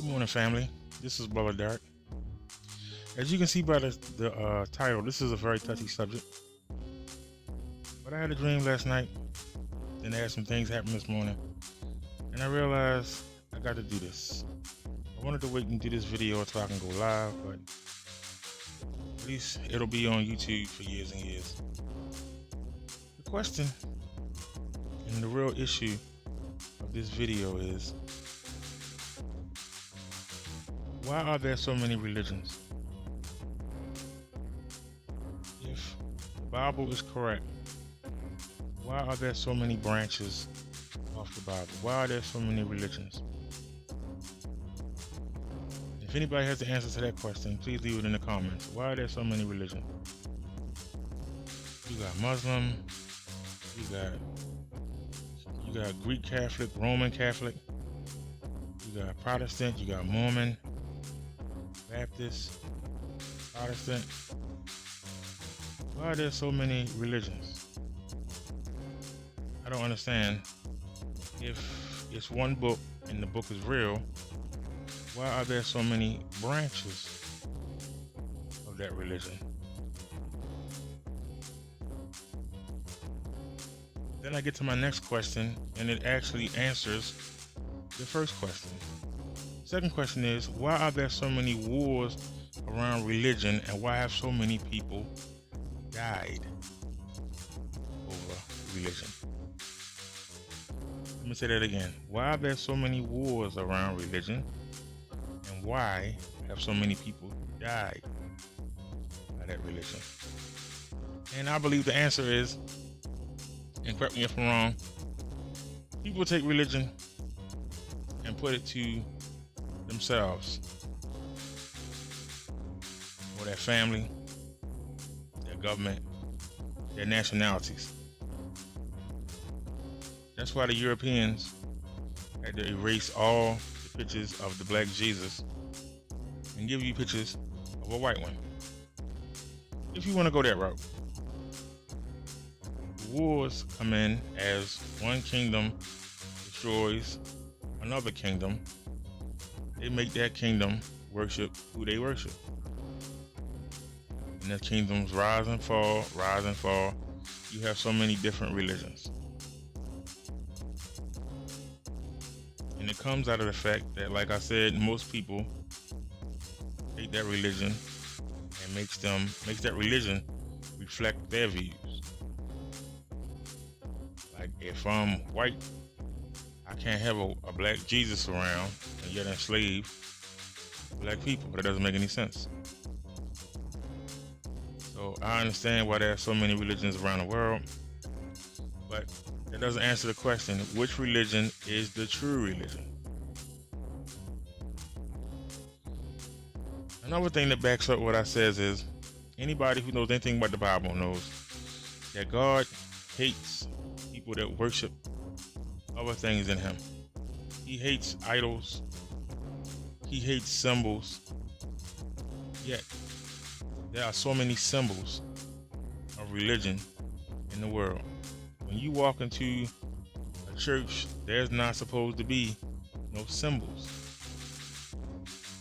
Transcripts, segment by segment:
morning, family. This is Brother Derek. As you can see by the title, this is a very touchy subject. But I had a dream last night, then I had some things happen this morning, and I realized I got to do this. I wanted to wait and do this video until I can go live, but at least it'll be on YouTube for years and years. The question and the real issue of this video is, why are there so many religions? If the Bible is correct, why are there so many branches of the Bible? Why are there so many religions? If anybody has the answer to that question, please leave it in the comments. Why are there so many religions? You got Muslim, you got Greek Catholic, Roman Catholic, you got Protestant, you got Mormon, Baptist, Protestant. Why are there so many religions? I don't understand. If it's one book and the book is real, why are there so many branches of that religion? Then I get to my next question, and it actually answers the first question. Second question is, why are there so many wars around religion, and why have so many people died over religion? Let me say that again. Why are there so many wars around religion, and why have so many people died by that religion? And I believe the answer is, and correct me if I'm wrong, people take religion and put it to themselves or their family, their government, their nationalities. That's why the Europeans had to erase all the pictures of the black Jesus and give you pictures of a white one. If you want to go that route. Wars come in as one kingdom destroys another kingdom. They make that kingdom worship who they worship. And the kingdoms rise and fall, rise and fall. You have so many different religions. And it comes out of the fact that, like I said, most people take that religion and makes that religion reflect their views. Like, if I'm white, I can't have a black Jesus around and yet enslave black people. That doesn't make any sense. So I understand why there are so many religions around the world, but that doesn't answer the question, which religion is the true religion? Another thing that backs up what I says is, anybody who knows anything about the Bible knows that God hates people that worship other things than him. He hates idols. He hates symbols. Yet there are so many symbols of religion in the world. When you walk into a church, there's not supposed to be no symbols.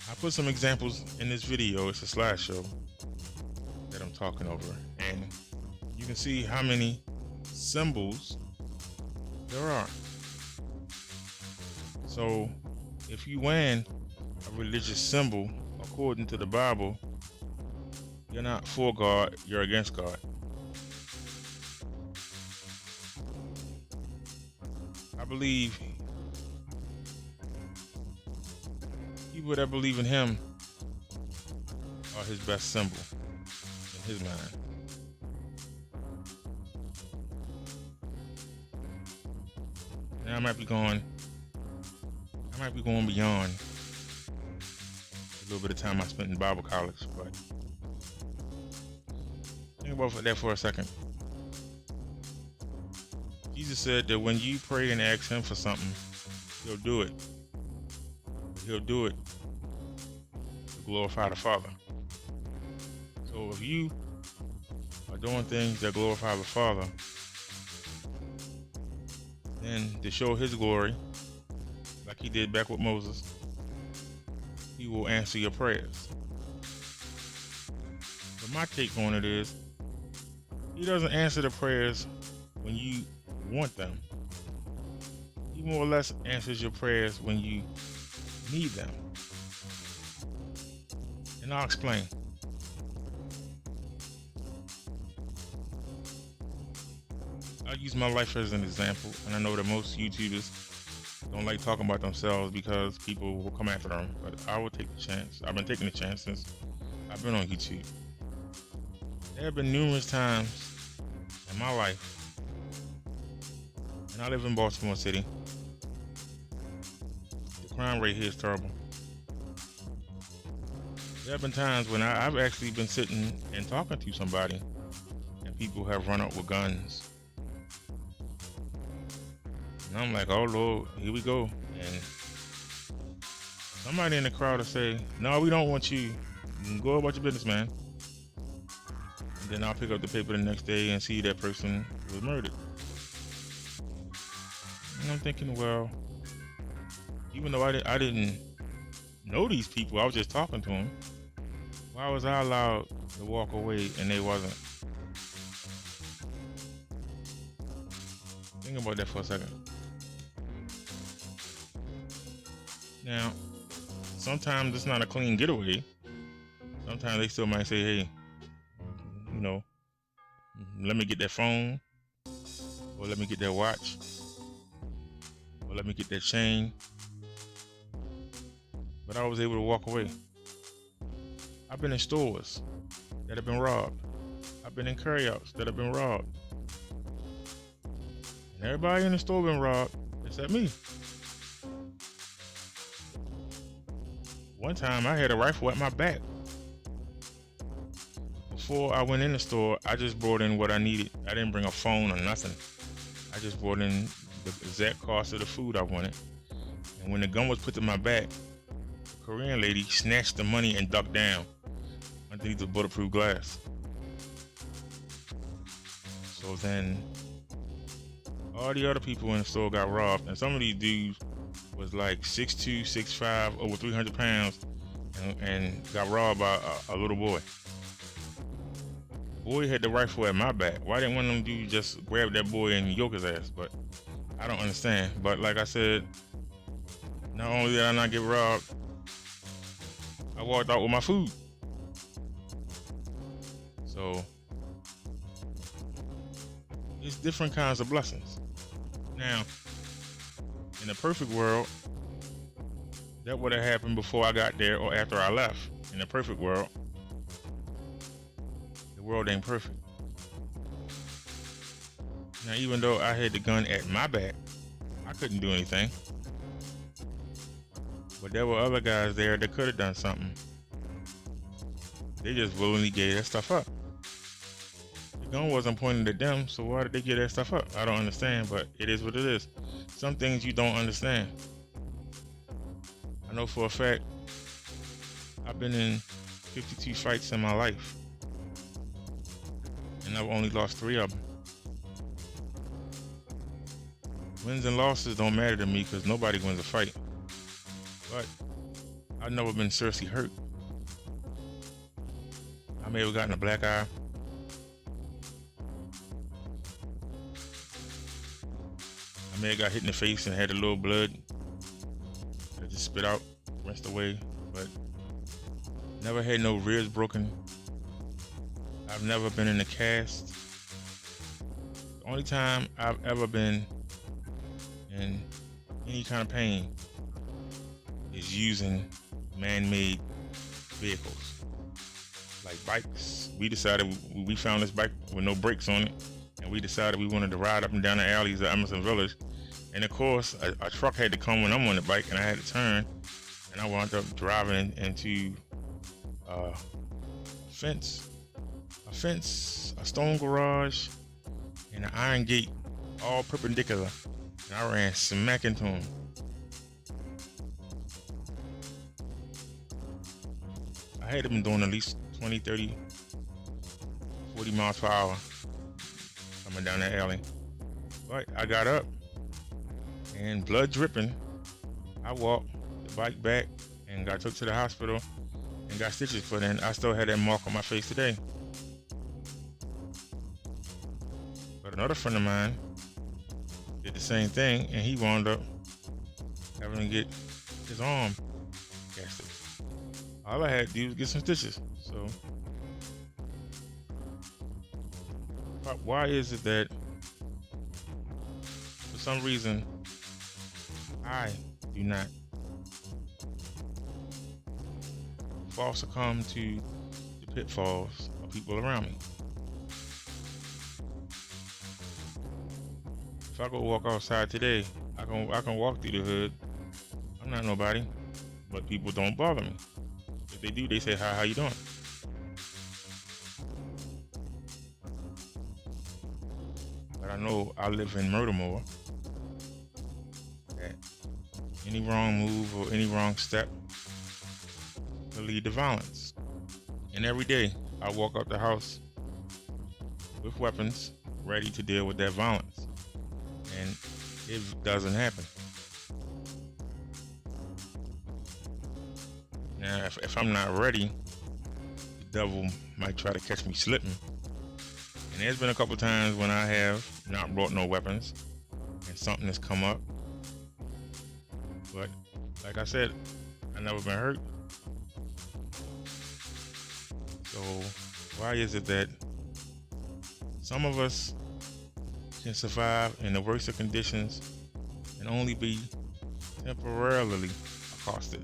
I put some examples in this video. It's a slideshow that I'm talking over, and you can see how many symbols there are. So if you wear a religious symbol according to the Bible, you're not for God, you're against God. I believe people that believe in him are his best symbol in his mind. Now I might be going beyond a little bit of time I spent in Bible college, but think about that for a second. Jesus said that when you pray and ask him for something, he'll do it. He'll do it to glorify the Father. So if you are doing things that glorify the Father, then to show his glory, like he did back with Moses, he will answer your prayers. But my take on it is, he doesn't answer the prayers when you want them. He more or less answers your prayers when you need them. And I'll explain. I'll use my life as an example, and I know that most YouTubers don't like talking about themselves because people will come after them, but I will take the chance. I've been taking the chance since I've been on YouTube. There have been numerous times in my life, and I live in Baltimore City. The crime rate here is terrible. There have been times when I've actually been sitting and talking to somebody, and people have run up with guns. And I'm like, oh Lord, here we go. And somebody in the crowd will say, no, we don't want you. Go about your business, man. And then I'll pick up the paper the next day and see that person was murdered. And I'm thinking, well, even though I didn't know these people, I was just talking to them. Why was I allowed to walk away and they wasn't? Think about that for a second. Now, sometimes it's not a clean getaway. Sometimes they still might say, hey, you know, let me get that phone, or let me get that watch, or let me get that chain. But I was able to walk away. I've been in stores that have been robbed. I've been in carryouts that have been robbed. And everybody in the store been robbed except me. One time I had a rifle at my back. Before I went in the store, I just brought in what I needed. I didn't bring a phone or nothing. I just brought in the exact cost of the food I wanted. And when the gun was put to my back, the Korean lady snatched the money and ducked down underneath the bulletproof glass. So then all the other people in the store got robbed, and some of these dudes was like 6'2", 6'5", over 300 pounds, and got robbed by a little boy. The boy had the rifle at my back. Why didn't one of them dudes just grab that boy and yoke his ass? But I don't understand. But like I said, not only did I not get robbed, I walked out with my food. So it's different kinds of blessings. Now, in a perfect world, that would have happened before I got there or after I left. In a perfect world, the world ain't perfect. Now, even though I had the gun at my back, I couldn't do anything. But there were other guys there that could have done something. They just willingly gave that stuff up. The gun wasn't pointed at them, so why did they give that stuff up? I don't understand, but it is what it is. Some things you don't understand. I know for a fact, I've been in 52 fights in my life, and I've only lost 3 of them. Wins and losses don't matter to me because nobody wins a fight. But I've never been seriously hurt. I may have gotten a black eye. I may have got hit in the face and had a little blood that just spit out, rinsed away, but never had no ribs broken. I've never been in a cast. The only time I've ever been in any kind of pain is using man-made vehicles, like bikes. We found this bike with no brakes on it, and we decided we wanted to ride up and down the alleys of Emerson Village. And of course, a truck had to come when I'm on the bike, and I had to turn, and I wound up driving into a fence, a stone garage, and an iron gate, all perpendicular. And I ran smack into him. I had been doing at least 20, 30, 40 miles per hour coming down that alley. But I got up, and blood dripping, I walked the bike back and got took to the hospital and got stitches put in. I still had that mark on my face today. But another friend of mine did the same thing, and he wound up having to get his arm casted. All I had to do was get some stitches. So why is it that for some reason I do not fall succumb to the pitfalls of people around me? If I go walk outside today, I can walk through the hood. I'm not nobody, but people don't bother me. If they do, they say, "Hi, how you doing?" But I know I live in Murdermore, that any wrong move or any wrong step will lead to violence. And every day I walk out the house with weapons, ready to deal with that violence. And it doesn't happen. Now, if I'm not ready, the devil might try to catch me slipping. And there's been a couple times when I have not brought no weapons and something has come up. But like I said, I've never been hurt. So why is it that some of us can survive in the worst of conditions and only be temporarily accosted?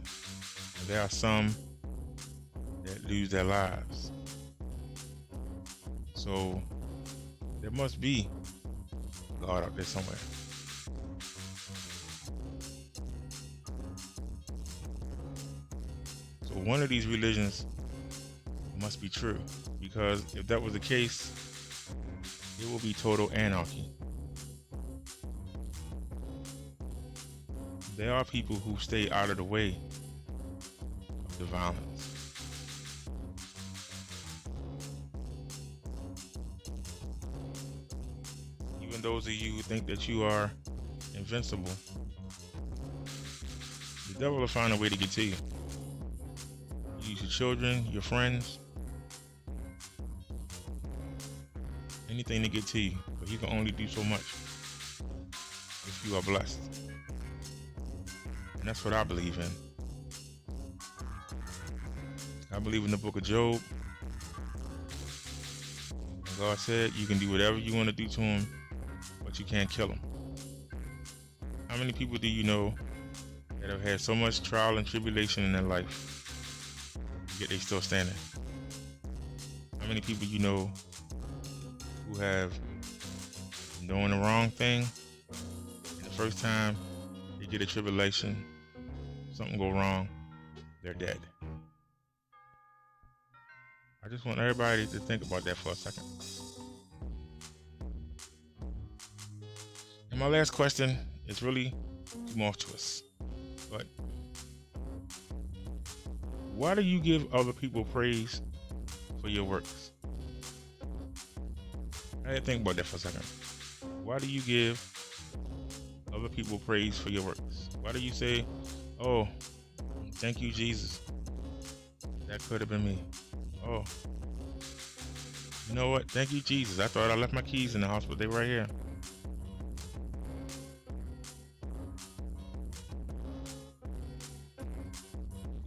And there are some that lose their lives. So there must be God out there somewhere. So one of these religions must be true, because if that was the case, it will be total anarchy. There are people who stay out of the way of the violence. Even those of you who think that you are invincible, the devil will find a way to get to you. Use your children, your friends, anything to get to you, but he can only do so much if you are blessed. And that's what I believe in. I believe in the book of Job. And God said you can do whatever you want to do to him, but you can't kill him. How many people do you know that have had so much trial and tribulation in their life, yet they still standing? How many people you know who have been doing the wrong thing, and the first time they get a tribulation, something go wrong, they're dead? I just want everybody to think about that for a second. And my last question is really tumultuous, but why do you give other people praise for your works? I had to think about that for a second. Why do you give other people praise for your works? Why do you say, "Oh, thank you, Jesus. That could have been me. Oh, you know what? Thank you, Jesus. I thought I left my keys in the house, but they were right here."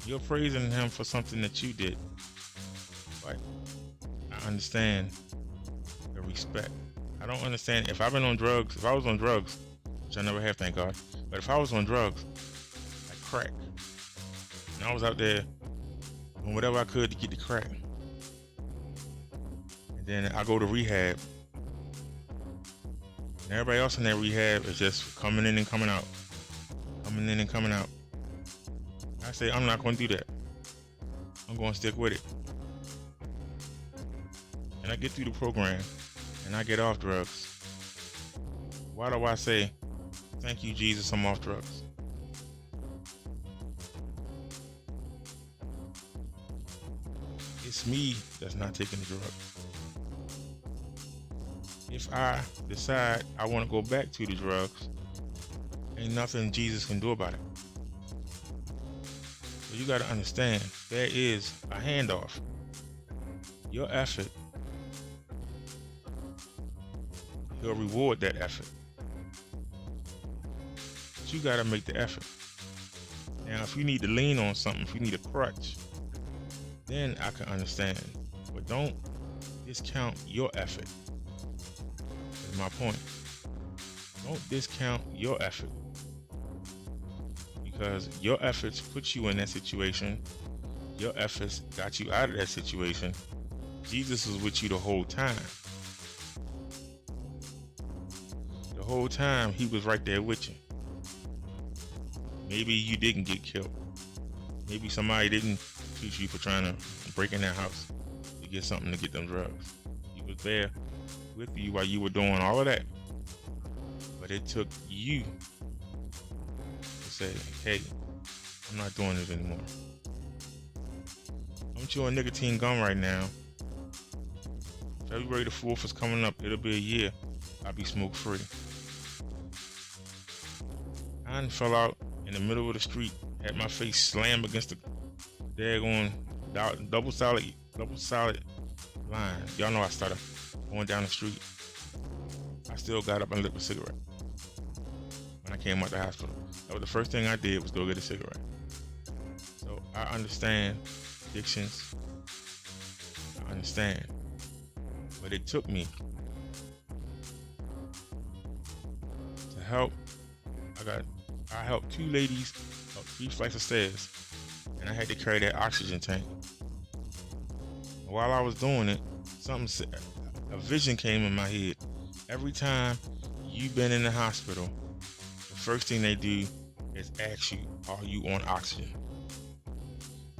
You're praising him for something that you did. But I understand the respect. I don't understand if I've been on drugs. If I was on drugs, which I never have, thank God. But if I was on drugs, like crack, and I was out there doing whatever I could to get the crack, and then I go to rehab, and everybody else in that rehab is just coming in and coming out, coming in and coming out. I say, I'm not going to do that. I'm going to stick with it. And I get through the program and I get off drugs. Why do I say, "Thank you, Jesus, I'm off drugs"? It's me that's not taking the drug. If I decide I want to go back to the drugs, ain't nothing Jesus can do about it. So you got to understand, there is a handoff. Your effort, he'll reward that effort. But you got to make the effort. Now, if you need to lean on something, if you need a crutch, then I can understand. But don't discount your effort. That's my point. Don't discount your effort. Because your efforts put you in that situation. Your efforts got you out of that situation. Jesus was with you the whole time. The whole time he was right there with you. Maybe you didn't get killed. Maybe somebody didn't shoot you for trying to break in that house to get something to get them drugs. He was there with you while you were doing all of that. But it took you to say, hey, I'm not doing this anymore. I'm chewing nicotine gum right now. February the 4th is coming up. It'll be a year I'll be smoke free. I done fell out in the middle of the street, had my face slammed against the daggone double solid line. Y'all know I started going down the street. I still got up and lit a cigarette when I came out the hospital. That was the first thing I did, was go get a cigarette. So I understand addictions. I understand. But it took me to help. I helped 2 ladies up 3 flights of stairs, and I had to carry that oxygen tank. While I was doing it, a vision came in my head. Every time you've been in the hospital, the first thing they do is ask you, are you on oxygen?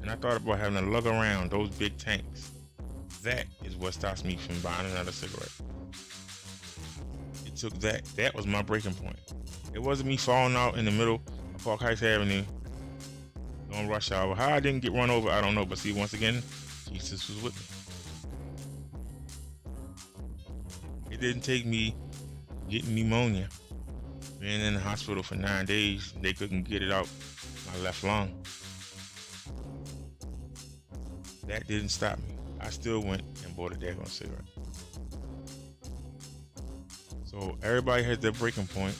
And I thought about having to lug around those big tanks. That is what stops me from buying another cigarette. It took that. That was my breaking point. It wasn't me falling out in the middle of Park Heights Avenue on rush hour. How I didn't get run over, I don't know. But see, once again, Jesus was with me. It didn't take me getting pneumonia, being in the hospital for 9 days. They couldn't get it out my left lung. That didn't stop me. I still went and bought a daggone cigarette. So everybody has their breaking point.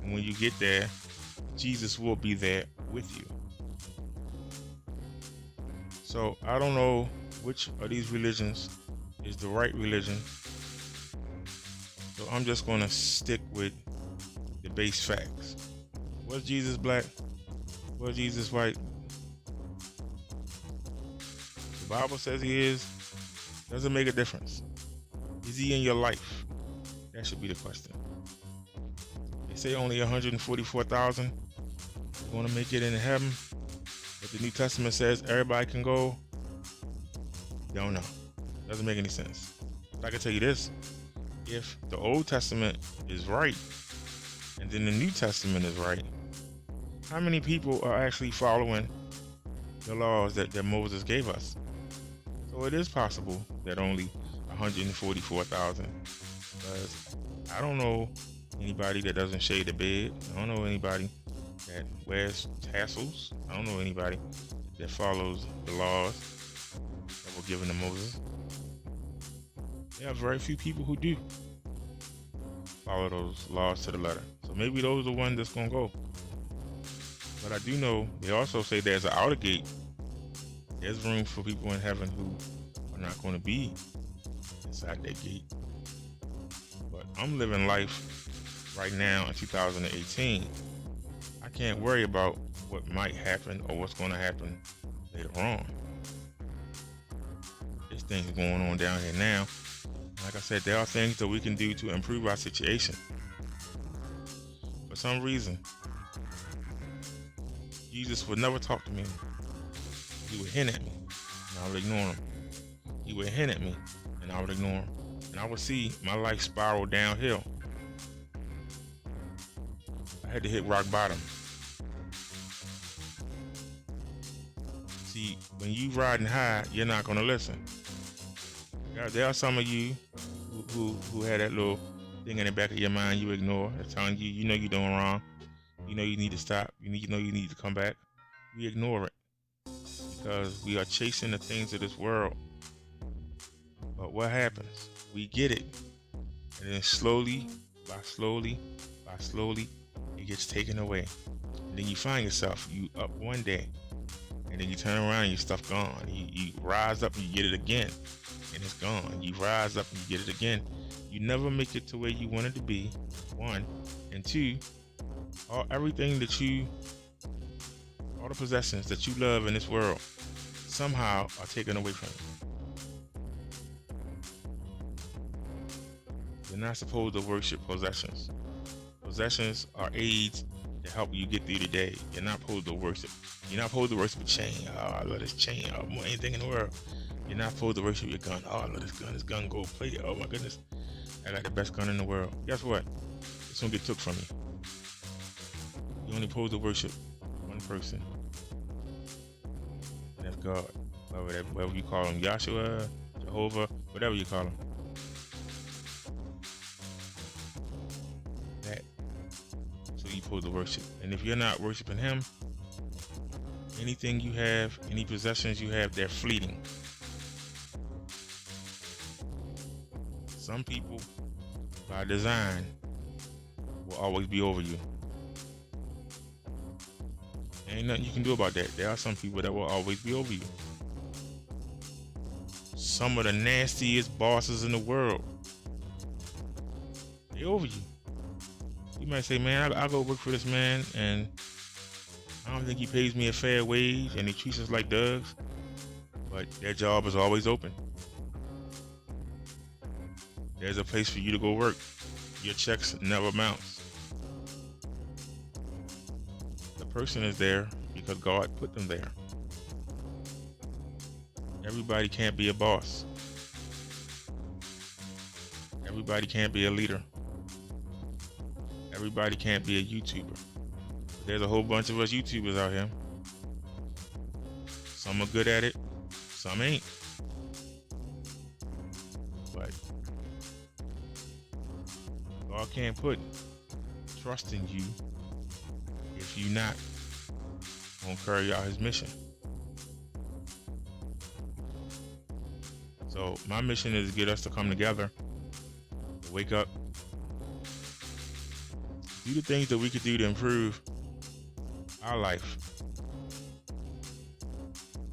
And when you get there, Jesus will be there with you. So I don't know which of these religions is the right religion. So I'm just going to stick with the base facts. Was Jesus black? Was Jesus white? The Bible says he is. Doesn't make a difference. Is he in your life? That should be the question. They say only 144,000 are going to make it into heaven, but the New Testament says everybody can go. Don't know. Doesn't make any sense. But I can tell you this: if the Old Testament is right, and then the New Testament is right, how many people are actually following the laws that Moses gave us? So it is possible that only 144,000. Because I don't know anybody that doesn't shave the bed. I don't know anybody that wears tassels. I don't know anybody that follows the laws that were given to Moses. There are very few people who do follow those laws to the letter. So maybe those are the ones that's going to go. But I do know they also say there's an outer gate. There's room for people in heaven who are not going to be inside that gate. But I'm living life right now in 2018. I can't worry about what might happen or what's going to happen later on. There's things going on down here now. Like I said, there are things that we can do to improve our situation. For some reason, Jesus would never talk to me. He would hint at me, and I would ignore him. He would hint at me, and I would ignore him. And I would see my life spiral downhill. I had to hit rock bottom. See, when you riding high, you're not going to listen. There are some of you who had that little thing in the back of your mind you ignore. That's telling you, you know you're doing wrong. You know you need to stop. You know you need to come back. You ignore it. because we are chasing the things of this world. But what happens? We get it, and then slowly, it gets taken away. And then you find yourself, you up one day, and then you turn around and your stuff gone. You rise up and you get it again, and it's gone. You rise up and you get it again. You never make it to where you wanted to be, one. And two, everything that all the possessions that you love in this world somehow are taken away from you. You're not supposed to worship possessions. Possessions are aids to help you get through the day. You're not supposed to worship. You're not supposed to worship a chain. Oh, I love this chain. Oh, more anything in the world. You're not supposed to worship your gun. Oh, I love this gun. This gun gold plated. Oh my goodness. I got the best gun in the world. Guess what? It's gonna get took from you. You're only supposed to worship one person. And that's God. Whatever you call him. Yahshua, Jehovah, whatever you call him. So you're supposed to worship. And if you're not worshiping him, anything you have, any possessions you have, they're fleeting. Some people, by design, will always be over you. There ain't nothing you can do about that. There are some people that will always be over you. Some of the nastiest bosses in the world, they over you. You might say, man, I'll go work for this man, and I don't think he pays me a fair wage, and he treats us like dogs, but their job is always open. There's a place for you to go work. Your checks never bounce. The person is there because God put them there. Everybody can't be a boss. Everybody can't be a leader. Everybody can't be a YouTuber. There's a whole bunch of us YouTubers out here. Some are good at it, some ain't. But God can't put trust in you if you're not gonna carry out his mission. So my mission is to get us to come together, to wake up, do the things that we could do to improve our life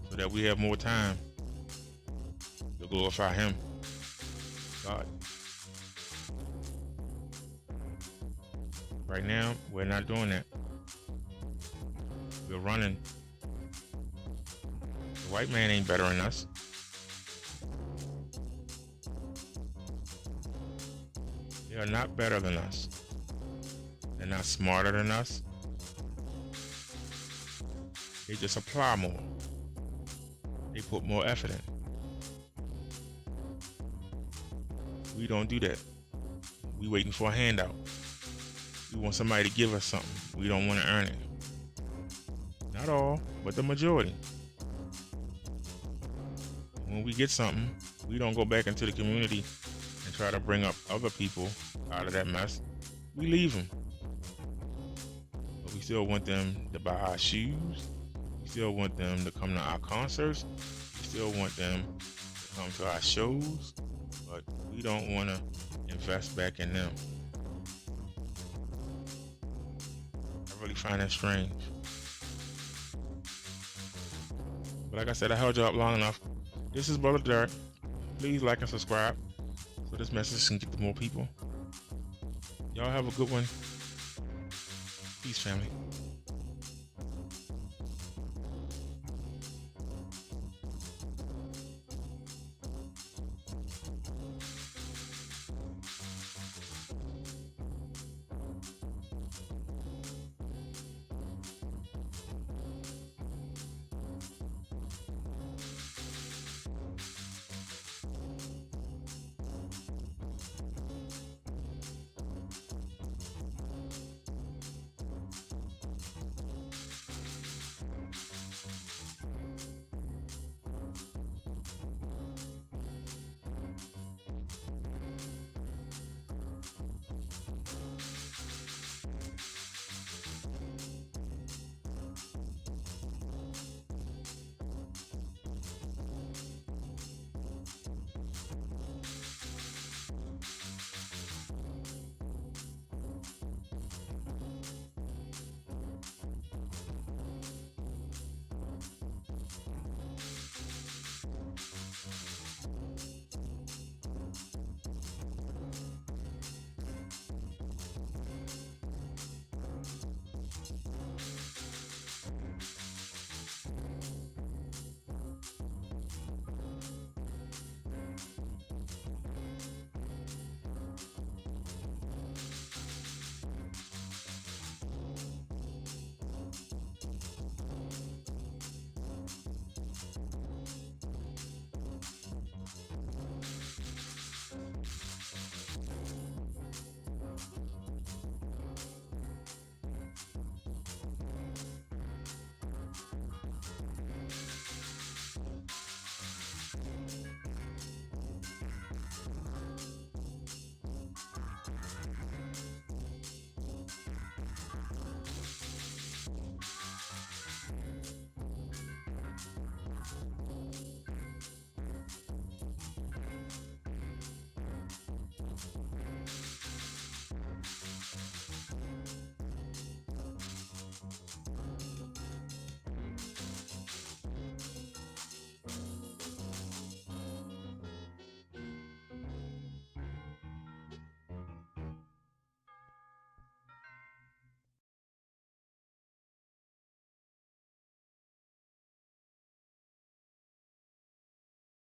so that we have more time to glorify him, God. Right now, we're not doing that. We're running. The white man ain't better than us. They are not better than us. They're not smarter than us. They just apply more. They put more effort in. We don't do that. We waiting for a handout. We want somebody to give us something. We don't want to earn it. Not all, but the majority. When we get something, we don't go back into the community and try to bring up other people out of that mess. We leave them. But we still want them to buy our shoes. We still want them to come to our concerts. We still want them to come to our shows. But we don't want to invest back in them. I really find that strange. But like I said, I held you up long enough. This is Brother Derek. Please like and subscribe so this message can get to more people. Y'all have a good one. Peace, family.